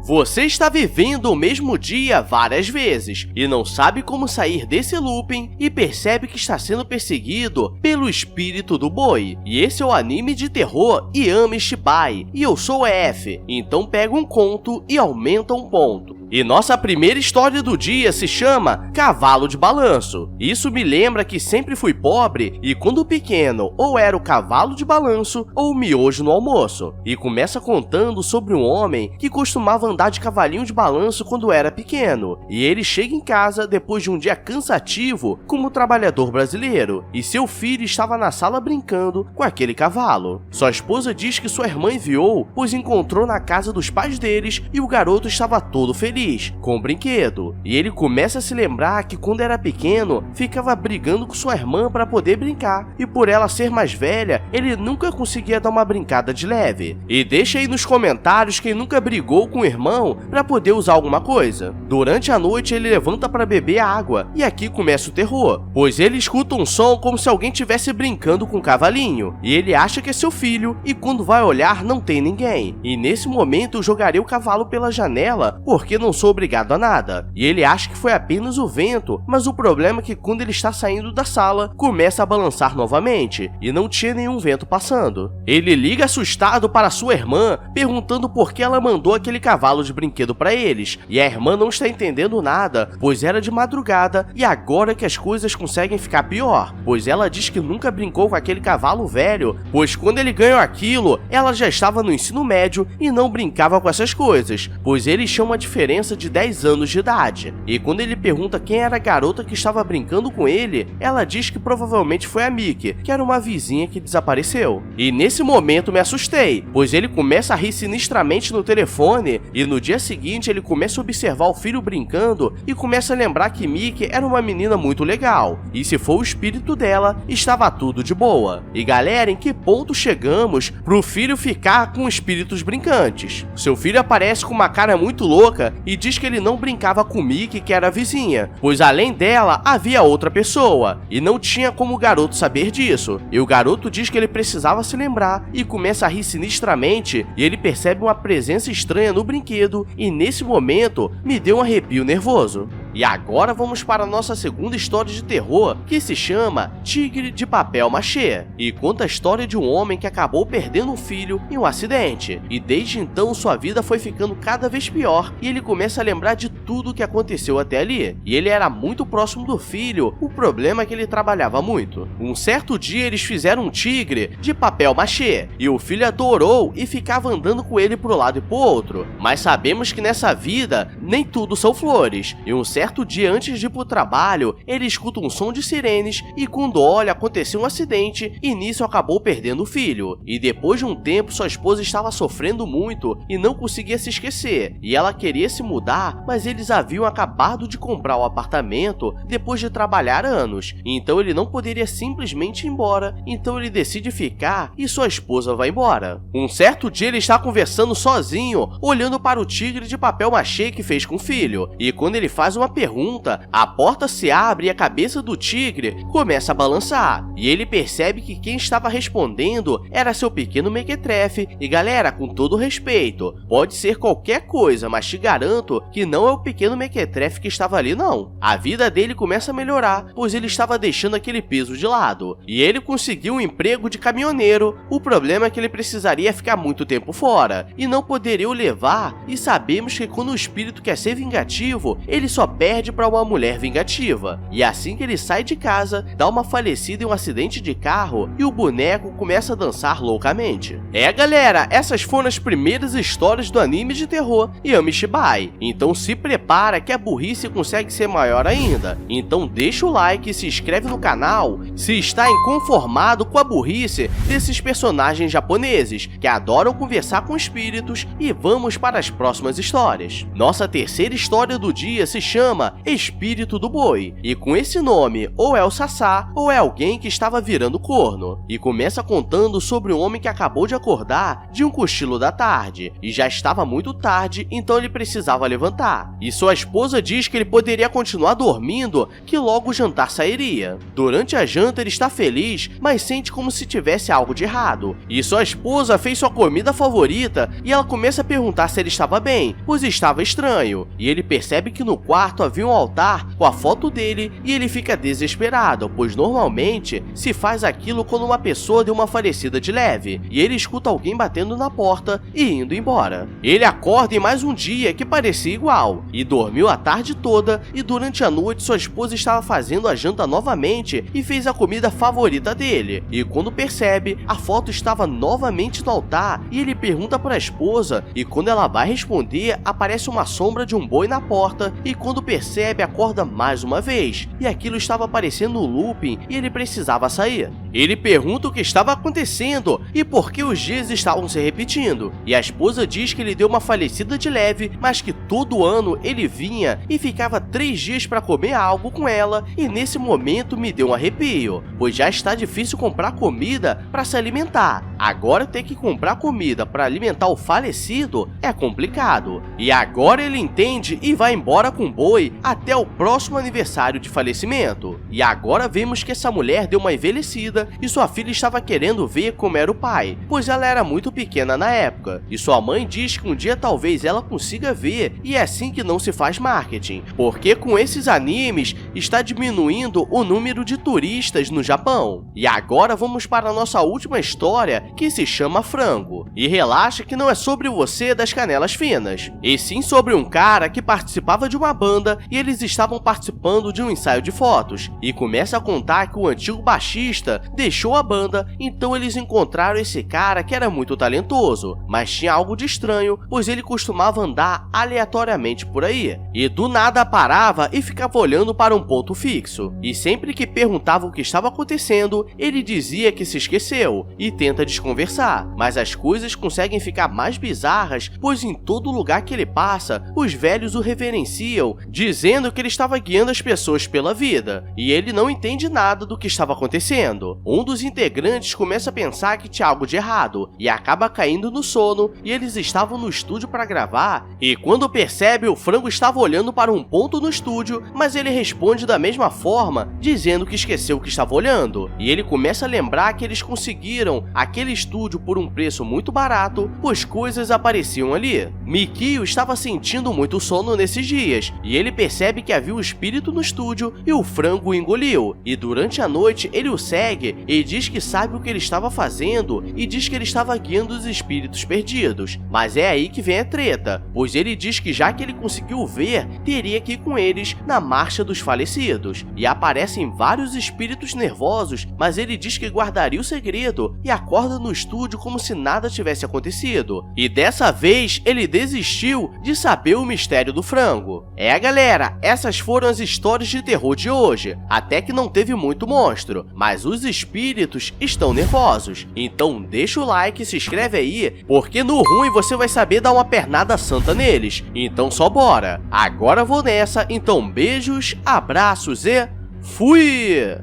Você está vivendo o mesmo dia várias vezes e não sabe como sair desse looping e percebe que está sendo perseguido pelo espírito do boi. E esse é o anime de terror Yami Shibai, e eu sou o F, então pega um conto e aumenta um ponto. E nossa primeira história do dia se chama Cavalo de Balanço. Isso me lembra que sempre fui pobre e quando pequeno ou era o cavalo de balanço ou o miojo no almoço. E começa contando sobre um homem que costumava andar de cavalinho de balanço quando era pequeno. E ele chega em casa depois de um dia cansativo como trabalhador brasileiro. E seu filho estava na sala brincando com aquele cavalo. Sua esposa diz que sua irmã enviou, pois encontrou na casa dos pais deles e o garoto estava todo feliz com o brinquedo. E ele começa a se lembrar que quando era pequeno, ficava brigando com sua irmã para poder brincar, e por ela ser mais velha, ele nunca conseguia dar uma brincada de leve. E deixa aí nos comentários quem nunca brigou com o irmão para poder usar alguma coisa. Durante a noite ele levanta para beber água, e aqui começa o terror, pois ele escuta um som como se alguém estivesse brincando com um cavalinho, e ele acha que é seu filho, e quando vai olhar não tem ninguém. E nesse momento eu jogaria o cavalo pela janela, porque não sou obrigado a nada. E ele acha que foi apenas o vento, mas o problema é que quando ele está saindo da sala, começa a balançar novamente, e não tinha nenhum vento passando. Ele liga assustado para sua irmã, perguntando por que ela mandou aquele cavalo de brinquedo para eles, e a irmã não está entendendo nada, pois era de madrugada e agora que as coisas conseguem ficar pior, pois ela diz que nunca brincou com aquele cavalo velho, pois quando ele ganhou aquilo, ela já estava no ensino médio e não brincava com essas coisas, pois eles tinham uma diferença de 10 anos de idade. E quando ele pergunta quem era a garota que estava brincando com ele, ela diz que provavelmente foi a Miki, que era uma vizinha que desapareceu. E nesse momento me assustei, pois ele começa a rir sinistramente no telefone, e no dia seguinte ele começa a observar o filho brincando e começa a lembrar que Miki era uma menina muito legal, e se for o espírito dela, estava tudo de boa. E galera, em que ponto chegamos pro filho ficar com espíritos brincantes? Seu filho aparece com uma cara muito louca e diz que ele não brincava com Miki, que era a vizinha, pois além dela havia outra pessoa, e não tinha como o garoto saber disso. E o garoto diz que ele precisava se lembrar e começa a rir sinistramente, e ele percebe uma presença estranha no brinquedo, e nesse momento me deu um arrepio nervoso. E agora vamos para a nossa segunda história de terror, que se chama Tigre de Papel Machê, e conta a história de um homem que acabou perdendo um filho em um acidente, e desde então sua vida foi ficando cada vez pior, e ele começa a lembrar de tudo o que aconteceu até ali. E ele era muito próximo do filho, o problema é que ele trabalhava muito. Um certo dia eles fizeram um tigre de papel machê, e o filho adorou e ficava andando com ele pro lado e pro outro. Mas sabemos que nessa vida nem tudo são flores, e um certo dia antes de ir pro trabalho, ele escuta um som de sirenes, e quando olha aconteceu um acidente, e nisso acabou perdendo o filho. E depois de um tempo sua esposa estava sofrendo muito e não conseguia se esquecer, e ela queria se mudar, mas eles haviam acabado de comprar o apartamento depois de trabalhar anos, então ele não poderia simplesmente ir embora, então ele decide ficar e sua esposa vai embora. Um certo dia ele está conversando sozinho, olhando para o tigre de papel machê que fez com o filho, e quando ele faz uma pergunta, a porta se abre e a cabeça do tigre começa a balançar, e ele percebe que quem estava respondendo era seu pequeno mequetrefe. E galera, com todo respeito, pode ser qualquer coisa, mas te garanto que não é o pequeno mequetrefe que estava ali não. A vida dele começa a melhorar, pois ele estava deixando aquele peso de lado, e ele conseguiu um emprego de caminhoneiro. O problema é que ele precisaria ficar muito tempo fora, e não poderia o levar, e sabemos que quando o espírito quer ser vingativo, ele só perde para uma mulher vingativa. E assim que ele sai de casa, dá uma falecida em um acidente de carro, e o boneco começa a dançar loucamente. É galera, essas foram as primeiras histórias do anime de terror Yami Shibai. Então se prepara que a burrice consegue ser maior ainda. Então deixa o like e se inscreve no canal se está inconformado com a burrice desses personagens japoneses que adoram conversar com espíritos, e vamos para as próximas histórias. Nossa terceira história do dia se chama chama Espírito do Boi. E com esse nome, ou é o Sassá, ou é alguém que estava virando corno. E começa contando sobre um homem que acabou de acordar de um cochilo da tarde. E já estava muito tarde, então ele precisava levantar. E sua esposa diz que ele poderia continuar dormindo, que logo o jantar sairia. Durante a janta ele está feliz, mas sente como se tivesse algo de errado. E sua esposa fez sua comida favorita e ela começa a perguntar se ele estava bem, pois estava estranho. E ele percebe que no quarto havia um altar com a foto dele e ele fica desesperado, pois normalmente se faz aquilo quando uma pessoa deu uma falecida de leve. E ele escuta alguém batendo na porta e indo embora. Ele acorda em mais um dia que parecia igual e dormiu a tarde toda, e durante a noite sua esposa estava fazendo a janta novamente e fez a comida favorita dele. E quando percebe, a foto estava novamente no altar e ele pergunta para a esposa, e quando ela vai responder, aparece uma sombra de um boi na porta, e quando percebe, acorda mais uma vez, e aquilo estava parecendo um looping e ele precisava sair. Ele pergunta o que estava acontecendo e por que os dias estavam se repetindo, e a esposa diz que ele deu uma falecida de leve, mas que todo ano ele vinha e ficava 3 dias para comer algo com ela, e nesse momento me deu um arrepio, pois já está difícil comprar comida para se alimentar. Agora ter que comprar comida para alimentar o falecido é complicado. E agora ele entende e vai embora com o boi até o próximo aniversário de falecimento. E agora vemos que essa mulher deu uma envelhecida e sua filha estava querendo ver como era o pai, pois ela era muito pequena na época. E sua mãe diz que um dia talvez ela consiga ver, e é assim que não se faz marketing, porque com esses animes está diminuindo o número de turistas no Japão. E agora vamos para a nossa última história, que se chama Frango. E relaxa que não é sobre você das canelas finas, e sim sobre um cara que participava de uma banda e eles estavam participando de um ensaio de fotos. E começa a contar que o antigo baixista deixou a banda, então eles encontraram esse cara que era muito talentoso, mas tinha algo de estranho, pois ele costumava andar aleatoriamente por aí, e do nada parava e ficava olhando para um ponto fixo. E sempre que perguntava o que estava acontecendo, ele dizia que se esqueceu e tenta desconversar, mas as coisas conseguem ficar mais bizarras, pois em todo lugar que ele passa, os velhos o reverenciam, dizendo que ele estava guiando as pessoas pela vida, e ele não entende nada do que estava acontecendo. Um dos integrantes começa a pensar que tinha algo de errado, e acaba caindo no sono, e eles estavam no estúdio para gravar, e quando percebe, o Frango estava olhando para um ponto no estúdio, mas ele responde da mesma forma, dizendo que esqueceu o que estava olhando, e ele começa a lembrar que eles conseguiram aquele estúdio por um preço muito barato, pois coisas apareciam ali. Mikio estava sentindo muito sono nesses dias, e ele percebe que havia um espírito no estúdio e o Frango o engoliu, e durante a noite ele o segue e diz que sabe o que ele estava fazendo e diz que ele estava guiando os espíritos perdidos. Mas é aí que vem a treta, pois ele diz que já que ele conseguiu ver, teria que ir com eles na marcha dos falecidos, e aparecem vários espíritos nervosos, mas ele diz que guardaria o segredo e acorda no estúdio como se nada tivesse acontecido. E dessa vez ele desistiu de saber o mistério do Frango. Galera, essas foram as histórias de terror de hoje. Até que não teve muito monstro, mas os espíritos estão nervosos. Então deixa o like e se inscreve aí, porque no ruim você vai saber dar uma pernada santa neles. Então só bora. Agora vou nessa, então beijos, abraços e fui!